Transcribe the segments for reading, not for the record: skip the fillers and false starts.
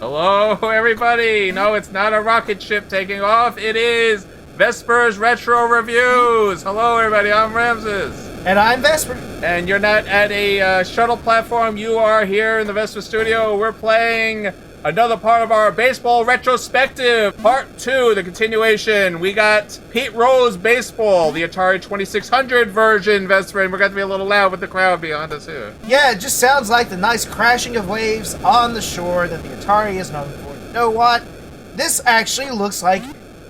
Hello, everybody! No, it's not a rocket ship taking off. It is Vesper's Retro Reviews. Hello, everybody. I'm Ramsis. And I'm Vespor. And you're not at a shuttle platform. You are here in the Vesper studio. We're playing another part of our Baseball Retrospective, Part 2, the continuation. We got Pete Rose Baseball, the Atari 2600 version, Vesper, and we're going to be a little loud with the crowd behind us here. Yeah, it just sounds like the nice crashing of waves on the shore that the Atari is known for. You know what? This actually looks like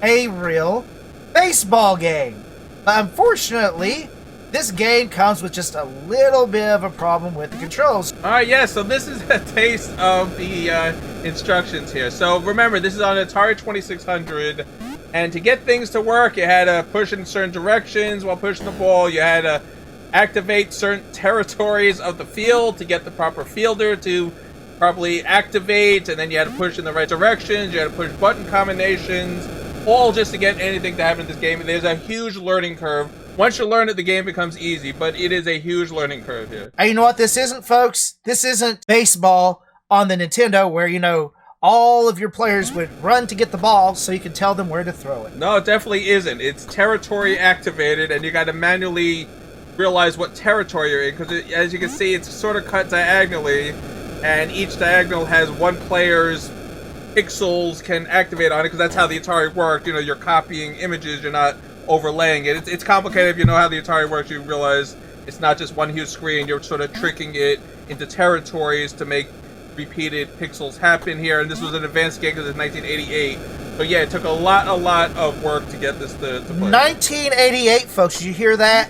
a real baseball game. But unfortunately, this game comes with just a little bit of a problem with the controls. Alright, yeah, so this is a taste of the instructions here. So remember, this is on Atari 2600, and to get things to work, you had to push in certain directions while pushing the ball. You had to activate certain territories of the field to get the proper fielder to properly activate, and then you had to push in the right directions. You had to push button combinations, all just to get anything to happen in this game. There's a huge learning curve. Once you learn it, the game becomes easy, but it is a huge learning curve here. And you know what this isn't, folks? This isn't baseball on the Nintendo where, all of your players would run to get the ball so you can tell them where to throw it. No, it definitely isn't. It's territory activated, and you got to manually realize what territory you're in, because as you can see, it's sort of cut diagonally, and each diagonal has one player's pixels can activate on it, because that's how the Atari worked. You're copying images, you're not overlaying it. It's complicated. If you know how the Atari works, you realize it's not just one huge screen. You're sort of tricking it into territories to make repeated pixels happen here. And this was an advanced game because it's 1988. So yeah, it took a lot of work to get this to play. 1988, folks. Did you hear that?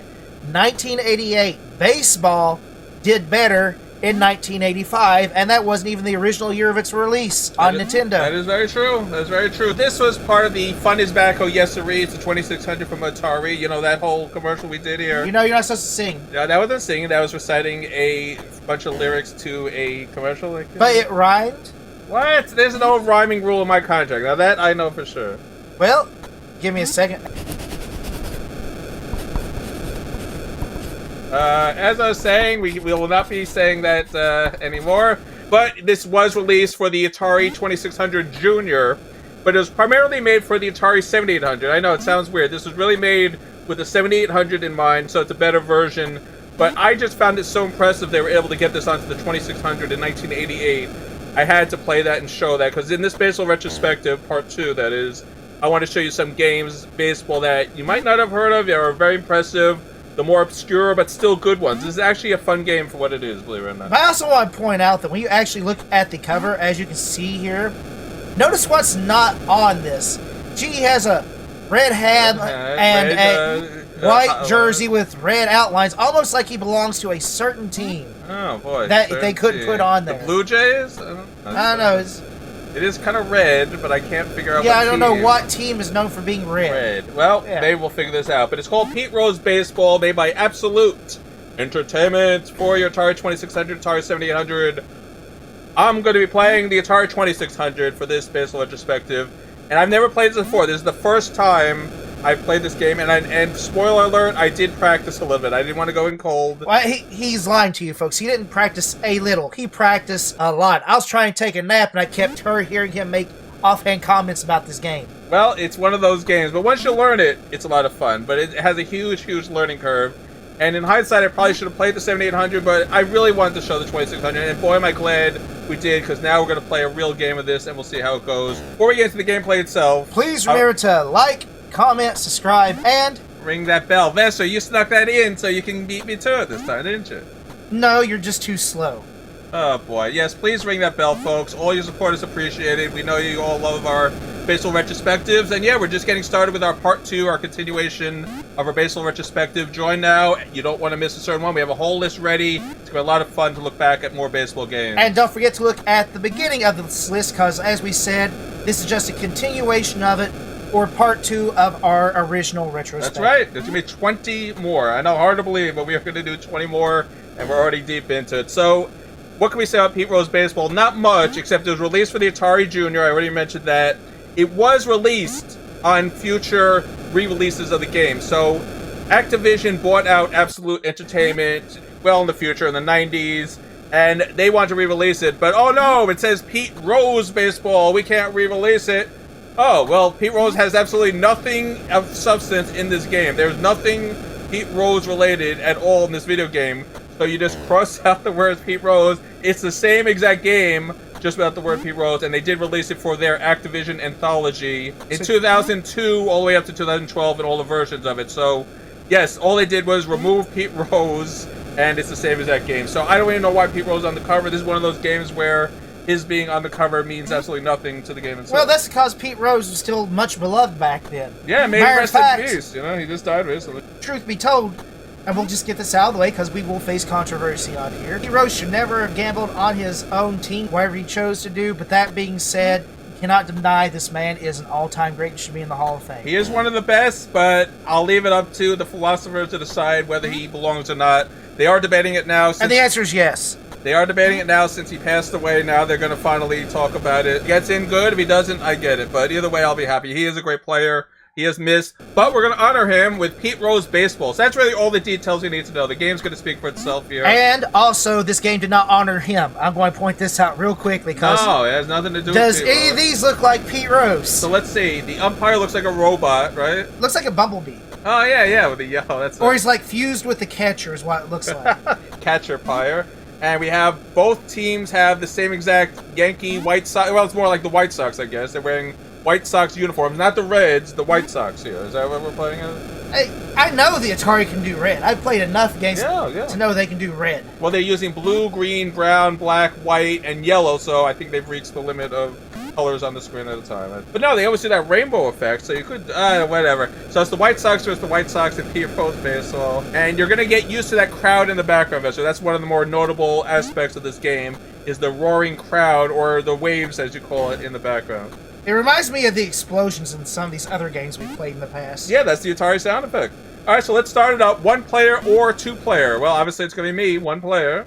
1988. Baseball did better in 1985, and that wasn't even the original year of its release on Nintendo. That is very true. That's very true. This was part of the Fun is Back, oh yes sirree, it's a 2600 from Atari. That whole commercial we did here. You're not supposed to sing. Yeah, that wasn't singing. That was reciting a bunch of lyrics to a commercial. But it rhymed? What? There's no rhyming rule in my contract. Now that I know for sure. Well, give me a second. As I was saying, we will not be saying that anymore, but this was released for the Atari 2600 Junior, but it was primarily made for the Atari 7800. I know, it sounds weird. This was really made with the 7800 in mind, so it's a better version, but I just found it so impressive they were able to get this onto the 2600 in 1988. I had to play that and show that, because in this Baseball Retrospective, Part 2, that is, I want to show you some games, baseball, that you might not have heard of. They are very impressive. The more obscure but still good ones. This is actually a fun game for what it is, believe it or not. I also want to point out that when you actually look at the cover, as you can see here, notice what's not on this. G has a red hat and a white jersey with red outlines, almost like he belongs to a certain team. Oh boy. That they couldn't put on there. The Blue Jays? I don't know. It is kind of red, but I can't figure out what I don't know what team is known for being red. Well, maybe we'll figure this out. But it's called Pete Rose Baseball, made by Absolute Entertainment for your Atari 2600, Atari 7800. I'm going to be playing the Atari 2600 for this Baseball Retrospective. And I've never played this before. This is the first time I've played this game. And spoiler alert, I did practice a little bit. I didn't want to go in cold. Well, he's lying to you, folks. He didn't practice a little. He practiced a lot. I was trying to take a nap, and I kept hearing him make offhand comments about this game. Well, it's one of those games. But once you learn it, it's a lot of fun. But it has a huge learning curve. And in hindsight, I probably should have played the 7800, but I really wanted to show the 2600. And boy, am I glad we did, because now we're going to play a real game of this, and we'll see how it goes. Before we get into the gameplay itself, please remember to like, comment, subscribe, and ring that bell. Vester, you snuck that in so you can beat me to it this time, didn't you? No, you're just too slow. Oh boy. Yes, please ring that bell, folks. All your support is appreciated. We know you all love our Baseball Retrospectives. And yeah, we're just getting started with our Part 2, our continuation of our Baseball Retrospective. Join now. You don't want to miss a certain one. We have a whole list ready. It's going to be a lot of fun to look back at more baseball games. And don't forget to look at the beginning of this list, because as we said, this is just a continuation of it, or Part 2 of our original retrospective. That's right. There's going to be 20 more. I know, hard to believe, but we are going to do 20 more, and we're already deep into it. So, what can we say about Pete Rose Baseball? Not much, except it was released for the Atari Junior. I already mentioned that. It was released on future re-releases of the game. So, Activision bought out Absolute Entertainment well in the future, in the 90s. and they want to re-release it, but oh no, it says Pete Rose Baseball. We can't re-release it. Oh, well, Pete Rose has absolutely nothing of substance in this game. There's nothing Pete Rose related at all in this video game. So you just cross out the words Pete Rose. It's the same exact game, just without the word Pete Rose, and they did release it for their Activision anthology in 2002 all the way up to 2012 and all the versions of it. So, yes, all they did was remove Pete Rose, and it's the same exact game. So I don't even know why Pete Rose is on the cover. This is one of those games where his being on the cover means absolutely nothing to the game itself. Well, that's because Pete Rose was still much beloved back then. Yeah, maybe rest in peace. You know, he just died recently. Truth be told, and we'll just get this out of the way because we will face controversy on here, Pete Rose should never have gambled on his own team, whatever he chose to do. But that being said, you cannot deny this man is an all-time great and should be in the Hall of Fame. He is one of the best, but I'll leave it up to the philosophers to decide whether he belongs or not. They are debating it now. And the answer is yes. They are debating it now since he passed away. Now they're going to finally talk about it. Gets in good. If he doesn't, I get it. But either way, I'll be happy. He is a great player. He is missed. But we're going to honor him with Pete Rose Baseball. So that's really all the details you need to know. The game's going to speak for itself here. And also, this game did not honor him. I'm going to point this out real quickly because... No, it has nothing to do with does Pete any Rose. of these look like Pete Rose? So let's see. The umpire looks like a robot, right? Looks like a bumblebee. Oh, yeah, with the yellow. That's Or he's like fused with the catcher is what it looks like. Catcher pyre. And we have both teams have the same exact Yankee White Sox. Well, it's more like the White Sox, I guess. They're wearing White Sox uniforms, not the Reds, the White Sox here. Is that what we're playing as? Hey, I know the Atari can do red. I've played enough games Yeah. to know they can do red. Well, they're using blue, green, brown, black, white, and yellow, so I think they've reached the limit of colors on the screen at a time. But no, they always do that rainbow effect, so you could, whatever. So it's the White Sox versus the White Sox and Pete Rose Baseball. And you're going to get used to that crowd in the background, so that's one of the more notable aspects of this game, is the roaring crowd, or the waves, as you call it, in the background. It reminds me of the explosions in some of these other games we've played in the past. Yeah, that's the Atari sound effect. Alright, so let's start it up. 1 player or 2 player. Well, obviously it's going to be me, 1 player.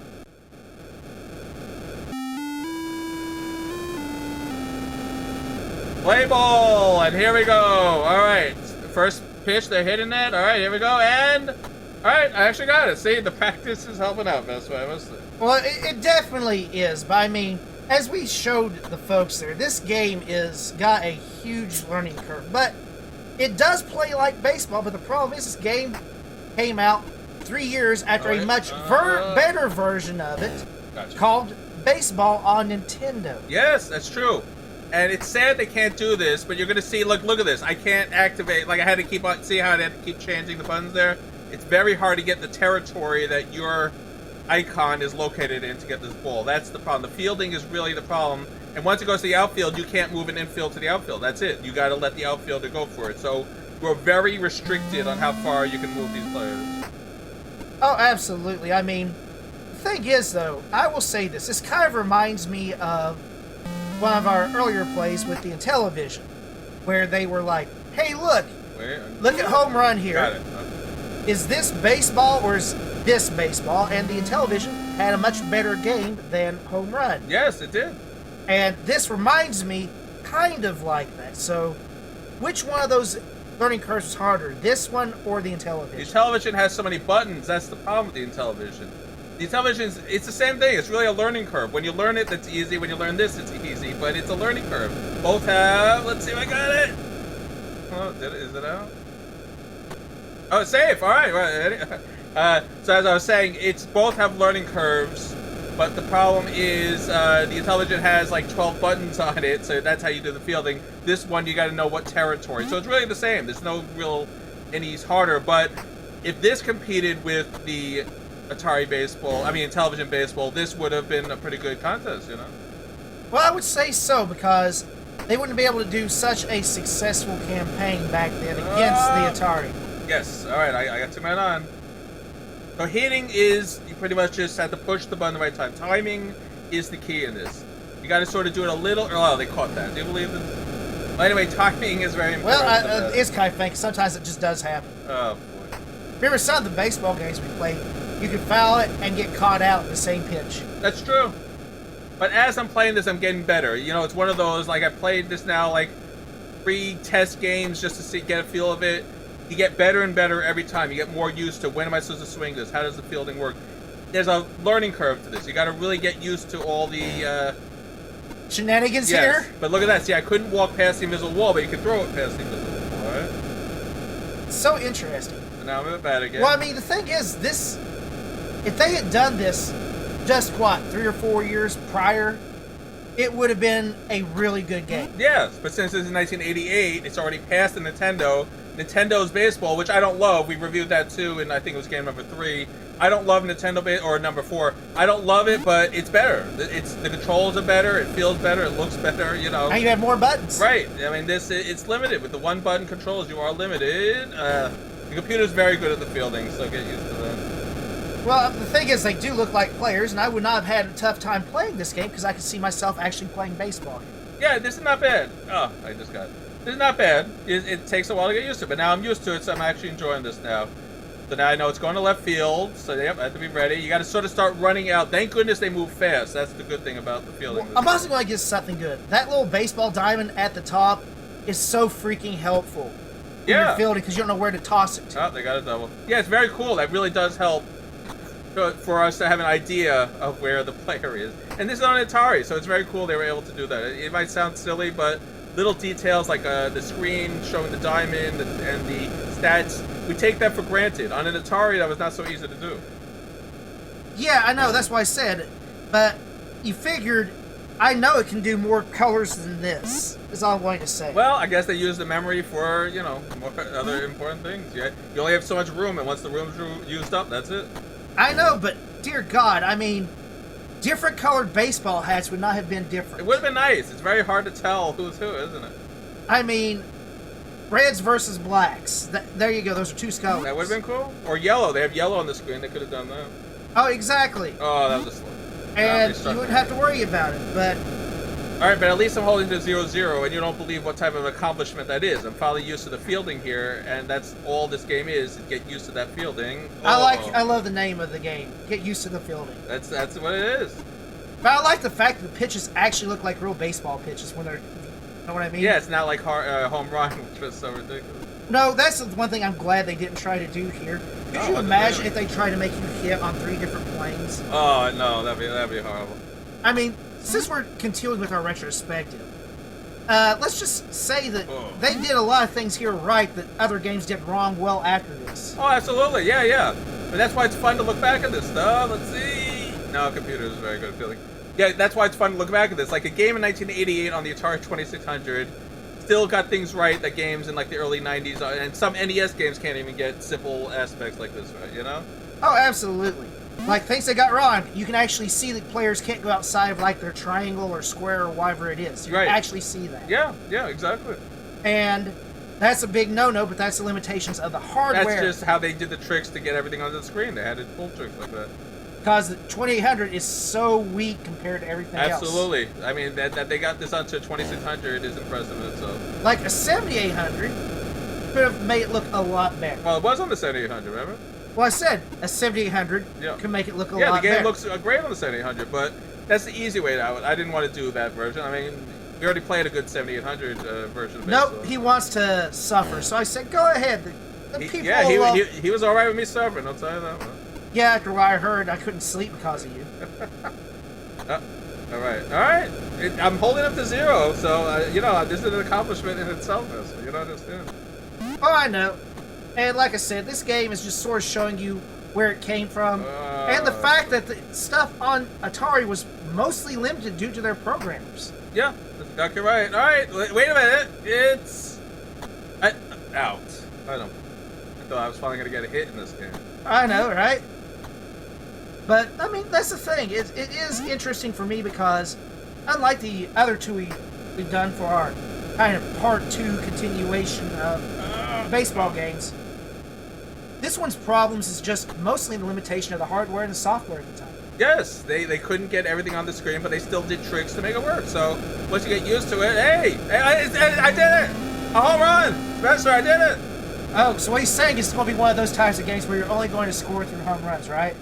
Play ball, and here we go. Alright, first pitch, they're hitting it. Alright, here we go, and... Alright, I actually got it. See, the practice is helping out, Vespor, I must say. Well, it definitely is, but I mean, as we showed the folks there, this game is got a huge learning curve, but it does play like baseball, but the problem is this game came out 3 years after a much better version of it called Baseball on Nintendo. Yes, that's true. And it's sad they can't do this, but you're going to see, look at this. I can't activate, like I had to keep on, see how I had to keep changing the buttons there? It's very hard to get the territory that your icon is located in to get this ball. That's the problem. The fielding is really the problem. And once it goes to the outfield, you can't move an infield to the outfield. That's it. You got to let the outfielder go for it. So you're very restricted on how far you can move these players. Oh, absolutely. I mean, the thing is, though, I will say this. This kind of reminds me of one of our earlier plays with the Intellivision, where they were like, hey, look at home run here. Got it. Is this baseball or is this baseball? And the Intellivision had a much better game than home run. Yes, it did. And this reminds me kind of like that. So, which one of those learning curves was harder, this one or the Intellivision? The Intellivision has so many buttons. That's the problem with the Intellivision. The Intellivision, it's the same thing. It's really a learning curve. When you learn it, that's easy. When you learn this, it's easy. But it's a learning curve. Both have... Let's see if I got it. Oh, is it out? Oh, it's safe. All right. So as I was saying, it's both have learning curves. But the problem is the Intellivision has like 12 buttons on it, so that's how you do the fielding. This one, you got to know what territory. So it's really the same. There's no real any harder. But if this competed with the Atari Baseball, Intellivision Baseball, this would have been a pretty good contest, you know? Well, I would say so, because they wouldn't be able to do such a successful campaign back then against the Atari. Yes. All right, I got 2 men on. So hitting is, you pretty much just have to push the button the right time. Timing is the key in this. You got to sort of do it a little... Oh, they caught that. Do you believe this? Well, anyway, timing is very important. Well, it's kind of funny. Sometimes it just does happen. Oh, boy. Remember some of the baseball games we played, you could foul it and get caught out in the same pitch. That's true. But as I'm playing this, I'm getting better. You know, it's one of those, like, I played this now, like, 3 test games just to get a feel of it. You get better and better every time. You get more used to when am I supposed to swing this? How does the fielding work? there's a learning curve to this. You got to really get used to all the shenanigans yes. here. But look at that. See, I couldn't walk past the invisible wall, but you can throw it past the invisible wall, right? So interesting. And now I'm at bat again. Well, I mean, the thing is, this, if they had done this just, what, 3 or 4 years prior, it would have been a really good game. Yes, but since this is 1988, it's already past the Nintendo. Nintendo's baseball, which I don't love. We reviewed that too, and I think it was game number 3. I don't love Nintendo or number 4. I don't love it, but it's better. It's the controls are better. It feels better. It looks better. You know. And you have more buttons. Right. I mean, it's limited with the one button controls. You are limited. The computer's very good at the fielding, so get used to that. Well, the thing is, they do look like players, and I would not have had a tough time playing this game because I could see myself actually playing baseball. Yeah, this is not bad. Oh, I just got it. This is not bad. It takes a while to get used to it, but now I'm used to it, so I'm actually enjoying this now. So now I know it's going to left field, so yep, I have to be ready. You got to sort of start running out. Thank goodness they move fast. That's the good thing about the fielding. Well, I'm also going to get something good. That little baseball diamond at the top is so freaking helpful. When you're fielding because you don't know where to toss it to. Oh, they got a double. Yeah, it's very cool. That really does help for us to have an idea of where the player is. And this is on Atari, so it's very cool they were able to do that. It might sound silly, but little details like the screen showing the diamond and the stats, we take that for granted. On an Atari, that was not so easy to do. Yeah, I know. That's why I said it. But you figured, I know it can do more colors than this, is all I'm going to say. Well, I guess they use the memory for, you know, more other important things. You only have so much room, and once the room's used up, that's it. I know, but dear God, I mean, different colored baseball hats would not have been different. It would have been nice. It's very hard to tell who's who, isn't it? I mean, reds versus blacks. There you go. Those are two colors. That would have been cool. Or yellow. They have yellow on the screen. They could have done that. Oh, exactly. Oh, that was a slow. And you wouldn't have to worry about it, but... Alright, but at least I'm holding to 0-0, and you don't believe what type of accomplishment that is. I'm finally used to the fielding here, and that's all this game is get used to that fielding. Oh. I love the name of the game. Get used to the fielding. That's what it is. But I like the fact that the pitches actually look like real baseball pitches when they're... You know what I mean? Yeah, it's not like home run, which was so ridiculous. No, that's the one thing I'm glad they didn't try to do here. Could you imagine if they tried to make you hit on 3 different planes? Oh, no, that'd be horrible. I mean, since we're continuing with our retrospective, let's just say that they did a lot of things here right that other games did wrong well after this. Oh, absolutely. Yeah. But that's why it's fun to look back at this stuff. Let's see. No, computer is very good at fielding. Yeah, that's why it's fun to look back at this. Like a game in 1988 on the Atari 2600 still got things right that games in like the early 90s and some NES games can't even get simple aspects like this right, you know? Oh, absolutely. Like things they got wrong, you can actually see that players can't go outside of like their triangle or square or whatever it is. You can actually see that. Yeah, exactly. And that's a big no-no, but that's the limitations of the hardware. That's just how they did the tricks to get everything on the screen. They had to pull tricks like that. Because the 2800 is so weak compared to everything else. Absolutely. I mean, that they got this onto a 2600 is impressive in itself. Like a 7800 could have made it look a lot better. Well, it was on the 7800, remember? Well, I said a 7800 can make it look a lot better. Yeah, the game looks great on the 7800, but that's the easy way out. I didn't want to do that version. I mean, we already played a good 7800 version of it. Nope, he wants to suffer. So I said, go ahead. He was all right with me suffering, I'll tell you that one. Yeah, after what I heard, I couldn't sleep because of you. All right. I'm holding up to 0, so, you know, this is an accomplishment in itself, so you don't understand. Oh, I know. And like I said, this game is just sort of showing you where it came from. And the fact that the stuff on Atari was mostly limited due to their programmers. Yeah, that's exactly right. All right, wait a minute. It's... out. I thought I was finally going to get a hit in this game. I know, right? But, I mean, that's the thing. It is interesting for me because, unlike the other two we've done for our kind of part 2 continuation of baseball games, this one's problems is just mostly the limitation of the hardware and the software at the time. Yes, they couldn't get everything on the screen, but they still did tricks to make it work. So, once you get used to it, hey, I did it! A home run! Vespor, I did it! Oh, so what he's saying is it's going to be one of those types of games where you're only going to score through home runs, right?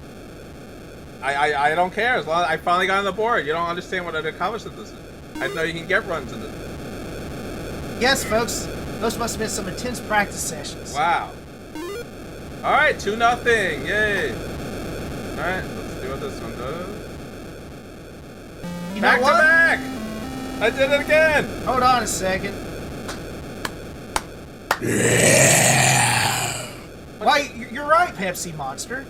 I don't care. As long as I finally got on the board. You don't understand what an accomplishment this is. I didn't know you can get runs in this. Yes, folks. Those must have been some intense practice sessions. Wow. All right, 2-0. Yay. All right, let's do what this one does. You Back know what? to back! I did it again! Hold on a second. Why, you're right, Pepsi Monster.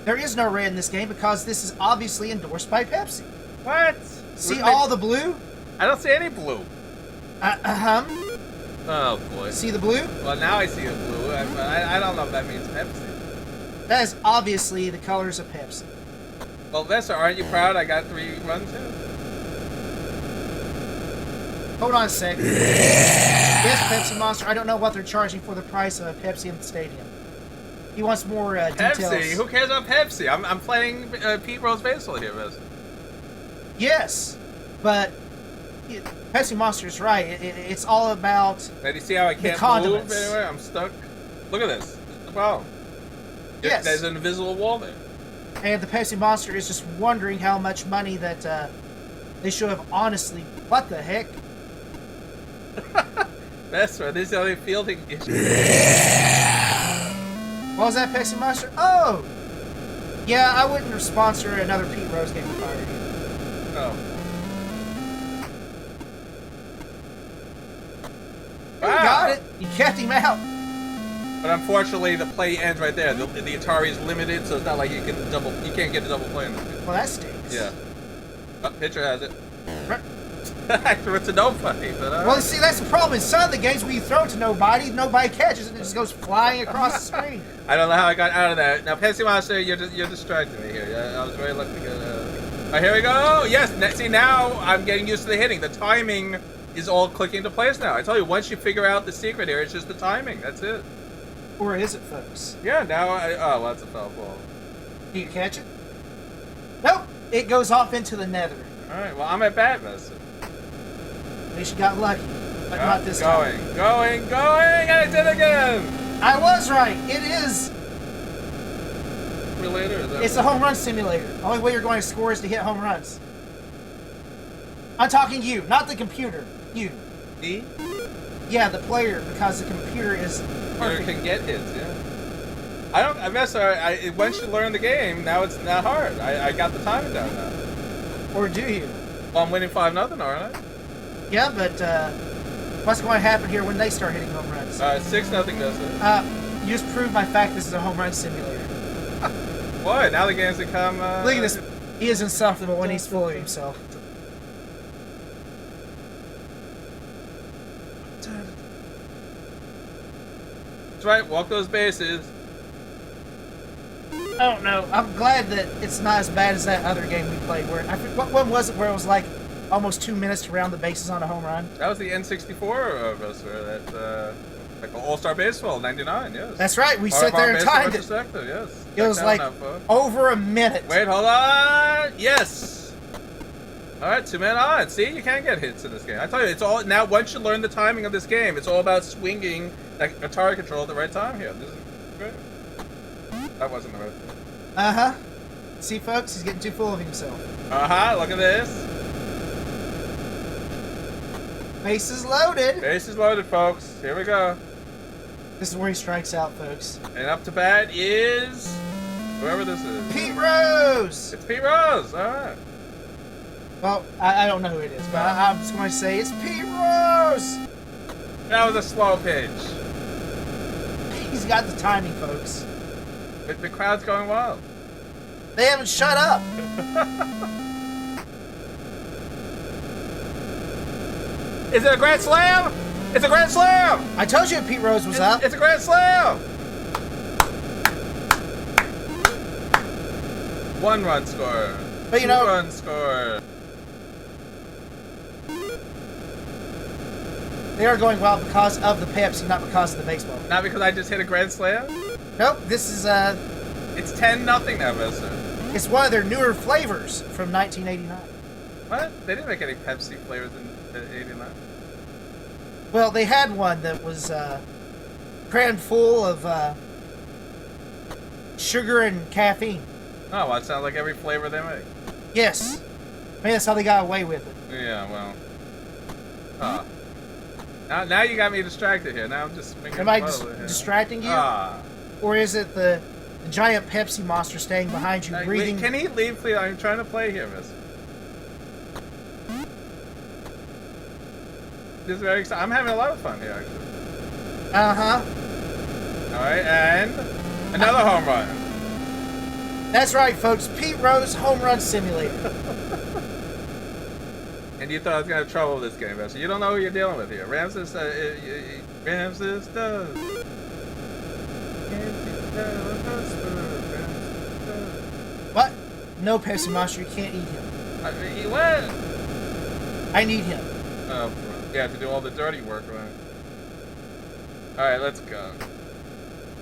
There is no red in this game because this is obviously endorsed by Pepsi. What? See all the blue? I don't see any blue. Oh boy. See the blue? Well, now I see the blue. I don't know if that means Pepsi. That is obviously the colors of Pepsi. Well, Vespor, aren't you proud I got 3 runs in? Hold on a second. Yes, Pepsi Monster. I don't know what they're charging for the price of a Pepsi in the stadium. He wants more details. Pepsi? Who cares about Pepsi? I'm playing Pete Rose Baseball here, Vespor. Yes, but Pepsi Monster is right. It's all about Now, do you see how I can't move condiments. anywhere? I'm stuck. Look at this. That's the problem. Yes. There's an invisible wall there. And the Pepsi Monster is just wondering how much money that they should have honestly. What the heck? Vespor, this is the only fielding issue. What was that, Pepsi Monster? Oh! Yeah, I wouldn't sponsor another Pete Rose game if I were you. Oh. You got it. You kept him out. But unfortunately, the play ends right there. The Atari is limited, so it's not like you can't get a double play in it. Well, that stinks. Yeah. Oh, pitcher has it. Right. I threw it to nobody, but Well, see, that's the problem. In some of the games where you throw it to nobody catches it, and it just goes flying across the screen. I don't know how I got out of that. Now, Pepsi Monster, you're distracting me here. Yeah, I was very lucky to get. Oh, here we go. Yes. See, now I'm getting used to the hitting. The timing is all clicking into place now. I tell you, once you figure out the secret here, it's just the timing. That's it. Or is it, folks? Yeah. Now oh, well, that's a foul ball. Do you catch it? Nope. It goes off into the nether. All right. Well, I'm at bat, Vespor. At least you got lucky, but not this time. Going, and I did it again. I was right. It is. It's a home run simulator. The only way you're going to score is to hit home runs. I'm talking you, not the computer. You. Me? Yeah, the player, because the computer is perfect. Can get hits, yeah. I once you learn the game, now it's not hard. I got the timing down now. Or do you? Well, I'm winning 5-0, aren't I? Yeah, but what's going to happen here when they start hitting home runs? 6-0 does it. You just proved my fact this is a home run simulator. What? Now the game's become. Look at this. He is insufferable when he's full of himself. That's right. Walk those bases. I don't know. I'm glad that it's not as bad as that other game we played. What one was it where it was like almost 2 minutes to round the bases on a home run? That was the N64 of us, that like All-Star Baseball '99. Yes. That's right. We sat there and timed it. Yes. It was like over a minute. Wait, hold on. Yes. All right, 2 men on. See, you can get hits in this game. I tell you, it's all now. Once you learn the timing of this game, it's all about swinging that Atari control at the right time. Here, this is great. That wasn't the right thing. See, folks, he's getting too full of himself. Look at this. Bases loaded. Bases loaded, folks. Here we go. This is where he strikes out, folks. And up to bat is whoever this is. Pete Rose. It's Pete Rose. All right. Well, I don't know who it is, but I'm just going to say it's Pete Rose. That was a slow pitch. He's got the timing, folks. The crowd's going wild. They haven't shut up. Is it a grand slam? It's a grand slam! I told you Pete Rose was up. It's a grand slam! 1-run score. But you know, 2-run score. They are going wild because of the Pepsi, not because of the baseball. Not because I just hit a grand slam? Nope, this is It's 10-0 now, Vespor. It's one of their newer flavors from 1989. What? They didn't make any Pepsi flavors in '89. Well, they had one that was crammed full of sugar and caffeine. Oh, well, it sounds like every flavor they make. Yes. Maybe that's how they got away with it. Yeah, well. Now you got me distracted here. Now I'm just swinging. Am I distracting you? Or is it the The giant Pepsi monster staying behind you, breathing. Wait, can he leave, please? I'm trying to play here, miss. This is very exciting. I'm having a lot of fun here, actually. Uh-huh. Alright, and another home run. That's right, folks. Pete Rose Home Run Simulator. And you thought I was going to have trouble with this game, so you don't know who you're dealing with here. Ramsis, Ramsis does. What? No, Pepsi Monster, you can't eat him. What? I need him. Oh, you have to do all the dirty work, right? Alright, let's go.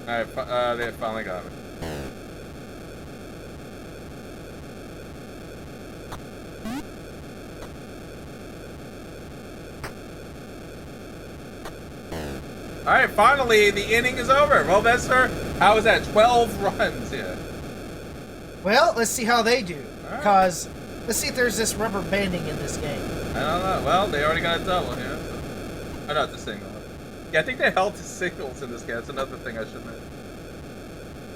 Alright, they finally got me. Alright, finally, the inning is over. Well, Vespor, how was that? 12 runs here. Well, let's see how they do. Because, let's see if there's this rubber banding in this game. I don't know. Well, they already got a double here. So. Oh, no, it's a single. Yeah, I think they held to singles in this game. That's another thing I should mention.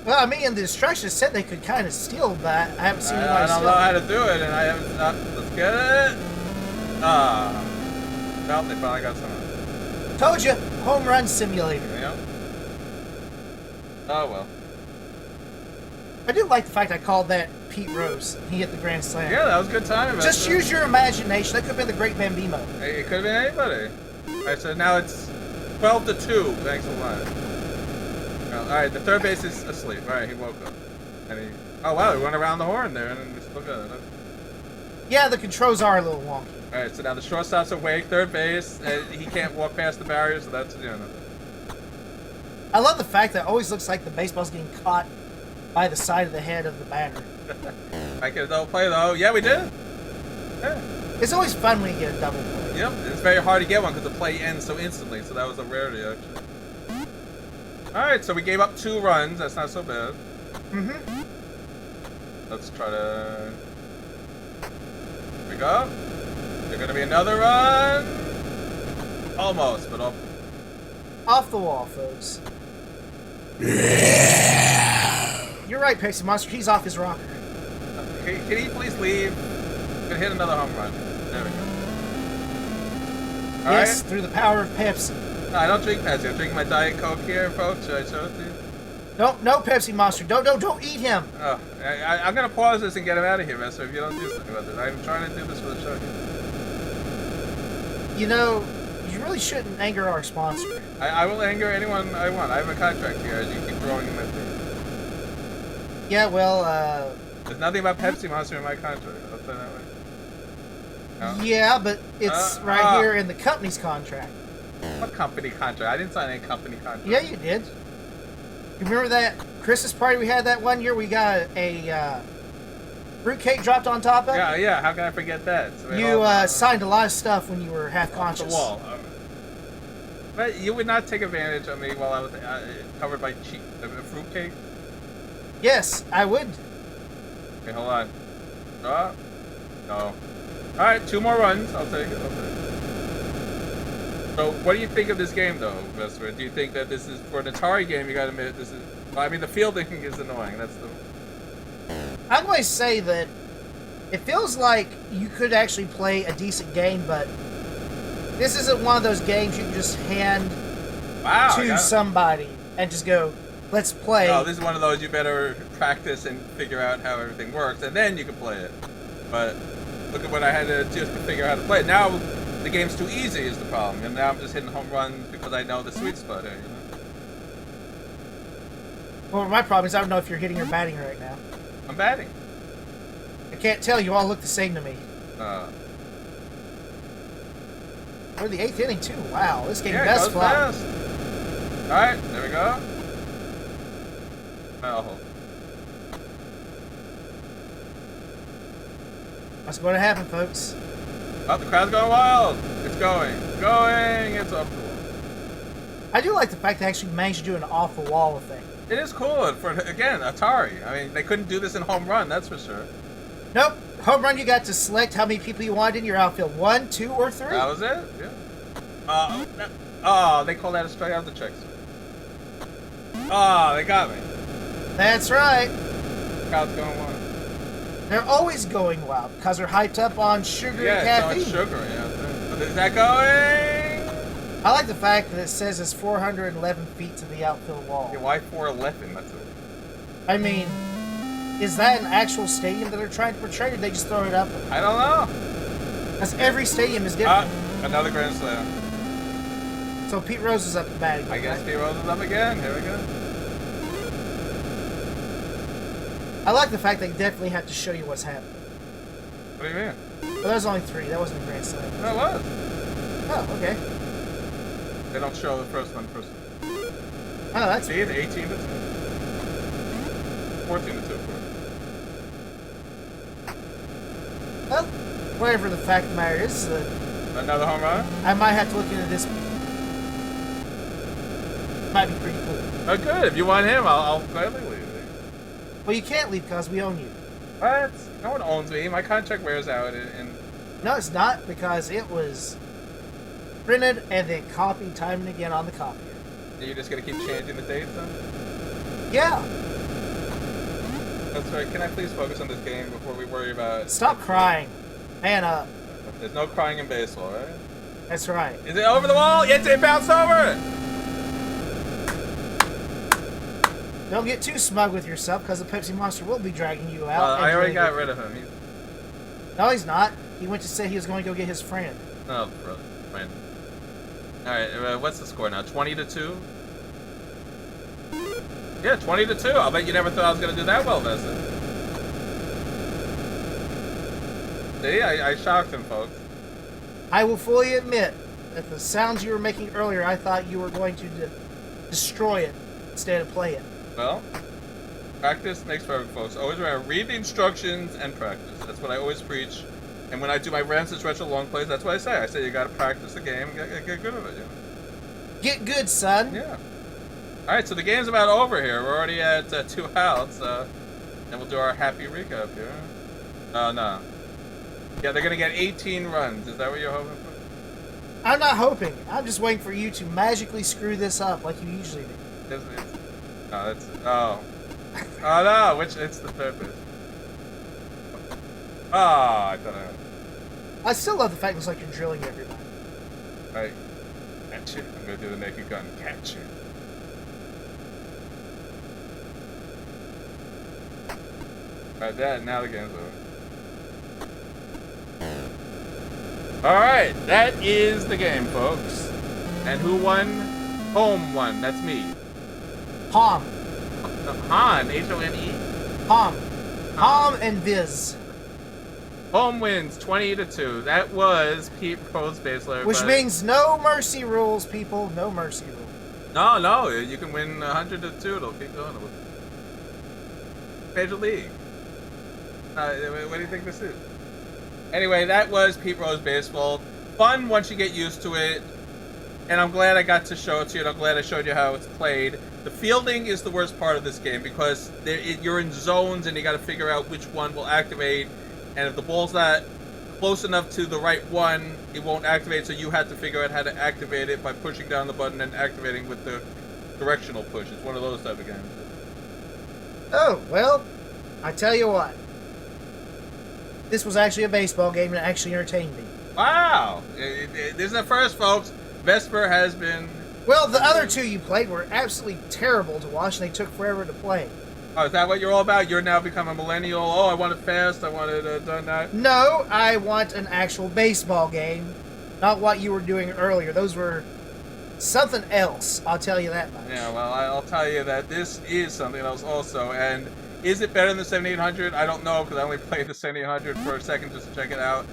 Well, I mean, the instructions said they could kind of steal that. I haven't seen anybody steal. I don't know how to do it, and I haven't... let's get it. Well, they finally got some. Told you, Home Run Simulator. Yeah. Oh, well. I do like the fact I called that Pete Rose. He hit the grand slam. Yeah, that was a good time. Just use your imagination. That could have been the Great Bambino. It could have been anybody. Alright, so now it's 12-2. Thanks a lot. Well, alright, the third base is asleep. Alright, he woke up. And he... Oh, wow, he went around the horn there, and it's still good. Yeah, the controls are a little wonky. Alright, so now the shortstop's awake, third base. He can't walk past the barrier, so that's, you know. I love the fact that it always looks like the baseball's getting caught by the side of the head of the batter. I can double play, though. Yeah, we did. Yeah. It's always fun when you get a double play. Yep, it's very hard to get one because the play ends so instantly, so that was a rarity, actually. Alright, so we gave up 2 runs. That's not so bad. Mm-hmm. Let's try to... Here we go. There's gonna be another run. Almost, but off. Off the wall, folks. You're right, Pepsi Monster. He's off his rocker. Can he please leave? Gonna hit another home run. There we go. All Yes, right. through the power of Pepsi. No, I don't drink Pepsi. I drink my Diet Coke here, folks. Should I show it to you? No, Pepsi Monster. Don't eat him. Oh, I'm gonna pause this and get him out of here, Vespor, if you don't do something about this. I'm trying to do this for the show here. You know, you really shouldn't anger our sponsor. I will anger anyone I want. I have a contract here, as you keep throwing in my face. Yeah, well, There's nothing about Pepsi Monster in my contract. I'll say that way. No? yeah, but it's right here in the company's contract. What company contract? I didn't sign any company contract. Yeah, you did. You remember that Christmas party we had that one year? We got a fruitcake dropped on top of it? Yeah. How can I forget that? So You signed a lot of stuff when you were half conscious. The wall. But you would not take advantage of me while I was covered by fruitcake? Yes, I would. Okay, hold on. No. Alright, 2 more runs. I'll take it. So, what do you think of this game, though, Vespor? Do you think that this is, for an Atari game, you gotta admit, this is... Well, I mean, the fielding is annoying. That's the... I'm going to say that it feels like you could actually play a decent game, but this isn't one of those games you can just hand to somebody and just go, let's play. No, this is one of those you better practice and figure out how everything works, and then you can play it. But look at what I had to just to figure out how to play it. Now, the game's too easy is the problem, and now I'm just hitting home runs because I know the sweet spot here, you know? Well, my problem is I don't know if you're hitting or batting right now. I'm batting. I can't tell. You all look the same to me. We're in the 8th inning, too. Wow, this game does fly. Fast. Alright, there we go. I'll hold. What's going to happen, folks? Oh, the crowd's going wild. It's going. It's off the wall. I do like the fact they actually managed to do an off-the-wall thing. It is cool for, again, Atari. I mean, they couldn't do this in home run, that's for sure. Nope. Home run, you got to select how many people you wanted in your outfield. 1, 2, or 3. That was it? Yeah. They call that a strike out of the checks. Oh, they got me. That's right. Crowd's going wild. They're always going wild because they're hyped up on sugar and caffeine. It's on sugar, yeah. But is that going? I like the fact that it says it's 411 feet to the outfield wall. Yeah, why 411? That's it. I mean, is that an actual stadium that they're trying to portray, or did they just throw it up? I don't know. Because every stadium is different. Another Grand Slam. So Pete Rose is up the bat again. I guess Pete Rose is up again. Here we go. I like the fact they definitely have to show you what's happening. What do you mean? But that was only 3. That wasn't a Grand Slam. That was. Oh, okay. They don't show the first one first. Oh, that's... See, 18 to 2. 14 to 2, of course. Well, whatever the fact of the matter is, Another home run? I might have to look into this. Might be pretty cool. Oh, good. If you want him, I'll gladly leave. Well, you can't leave because we own you. What? No one owns me. My contract wears out in... No, it's not, because it was printed and then copied time and again on the copier. You're just gonna keep changing the dates then? Yeah. That's right. Can I please focus on this game before we worry about... Stop crying. Man up. There's no crying in baseball, right? That's right. Is it over the wall? Yes, it bounced over it! Don't get too smug with yourself, because the Pepsi Monster will be dragging you out. I already got rid of him. No, he's not. He went to say he was going to go get his friend. Oh, brother. Friend. Alright, what's the score now? 20 to 2? Yeah, 20 to 2. I'll bet you never thought I was going to do that well, Vespor. See, I shocked him, folks. I will fully admit that the sounds you were making earlier, I thought you were going to destroy it instead of play it. Well, practice makes perfect, folks. Always remember, read the instructions and practice. That's what I always preach. And when I do my Ramsis retro long plays, that's what I say. I say you gotta practice the game and get good at it, you know? Get good, son. Yeah. Alright, so the game's about over here. We're already at 2 outs. And we'll do our happy recap here. No. Yeah, they're gonna get 18 runs. Is that what you're hoping for? I'm not hoping. I'm just waiting for you to magically screw this up like you usually do. No, that's... Oh. Oh, no! It's the third base. Oh, I thought I still love the fact it looks like you're drilling everybody. Right. Catch it. I'm gonna do the naked gun. Catch it. Alright, now the game's over. Alright, that is the game, folks. And who won? Home won. That's me. Hom. No, Han. H-O-N-E? Hom. Hom and Viz. Home wins 20 to 2. That was Pete Rose Baseball. Which means no mercy rules, people. No mercy rules. No. You can win 100 to 2. It'll keep going. Major League. What do you think this is? Anyway, that was Pete Rose Baseball. Fun once you get used to it. And I'm glad I got to show it to you, and I'm glad I showed you how it's played. The fielding is the worst part of this game because you're in zones and you got to figure out which one will activate. And if the ball's not close enough to the right one, it won't activate. So you have to figure out how to activate it by pushing down the button and activating with the directional push. It's one of those type of games. Oh, well, I tell you what. This was actually a baseball game and it actually entertained me. Wow! This is the first, folks. Vespor has been... Well, the other 2 you played were absolutely terrible to watch and they took forever to play. Oh, is that what you're all about? You're now become a millennial. Oh, I want it fast. I want it done that. No, I want an actual baseball game. Not what you were doing earlier. Those were something else. I'll tell you that much. Yeah, well, I'll tell you that this is something else also. And is it better than the 7800? I don't know because I only played the 7800 for a second just to check it out.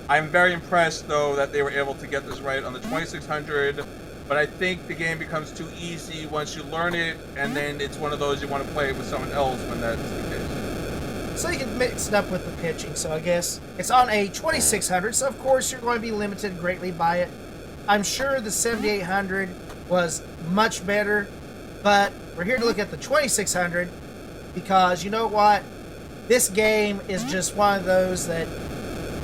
I'm very impressed, though, that they were able to get this right on the 2600. But I think the game becomes too easy once you learn it, and then it's one of those you want to play it with someone else when that's the case. So you can mix it up with the pitching, so I guess it's on a 2600, so of course you're going to be limited greatly by it. I'm sure the 7800 was much better, but we're here to look at the 2600 because you know what? This game is just one of those that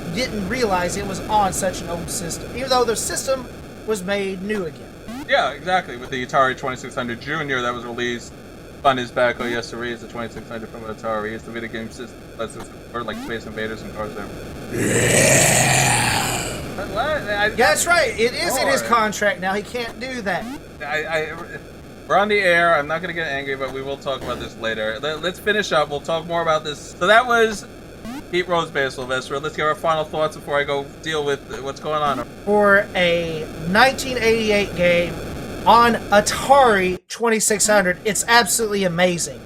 you didn't realize it was on such an old system, even though the system was made new again. Yeah, exactly. With the Atari 2600 Junior that was released Fun is back. Oh yes, to raise the 2600 from Atari. It's the video game system. Like Space Invaders and Cars Ever. Yeah, that's right. It is in his contract now. He can't do that. We're on the air. I'm not going to get angry, but we will talk about this later. Let's finish up. We'll talk more about this. So that was Pete Rose Baseball Vespor. Let's get our final thoughts before I go deal with what's going on. For a 1988 game on Atari 2600, it's absolutely amazing.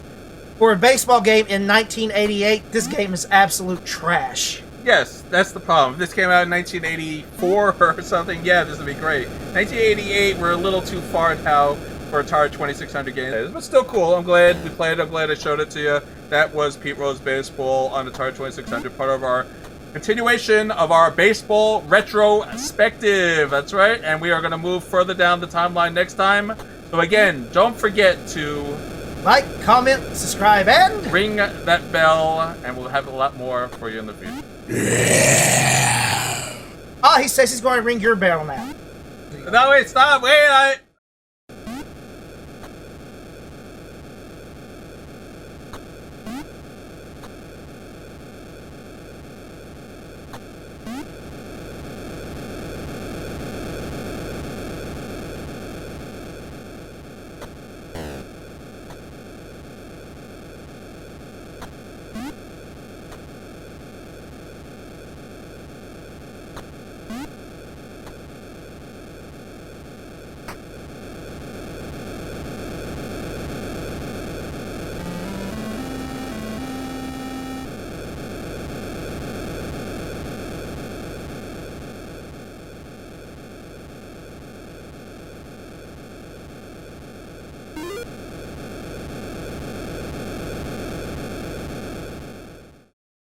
For a baseball game in 1988, this game is absolute trash. Yes, that's the problem. If this came out in 1984 or something, yeah, this would be great. 1988, we're a little too far now for Atari 2600 games, but still cool. I'm glad we played it. I'm glad I showed it to you. That was Pete Rose Baseball on Atari 2600, part of our continuation of our Baseball Retrospective. That's right, and we are going to move further down the timeline next time. So again, don't forget to like, comment, subscribe, and ring that bell, and we'll have a lot more for you in the future. Oh, he says he's going to ring your bell now. No, wait, stop. Wait,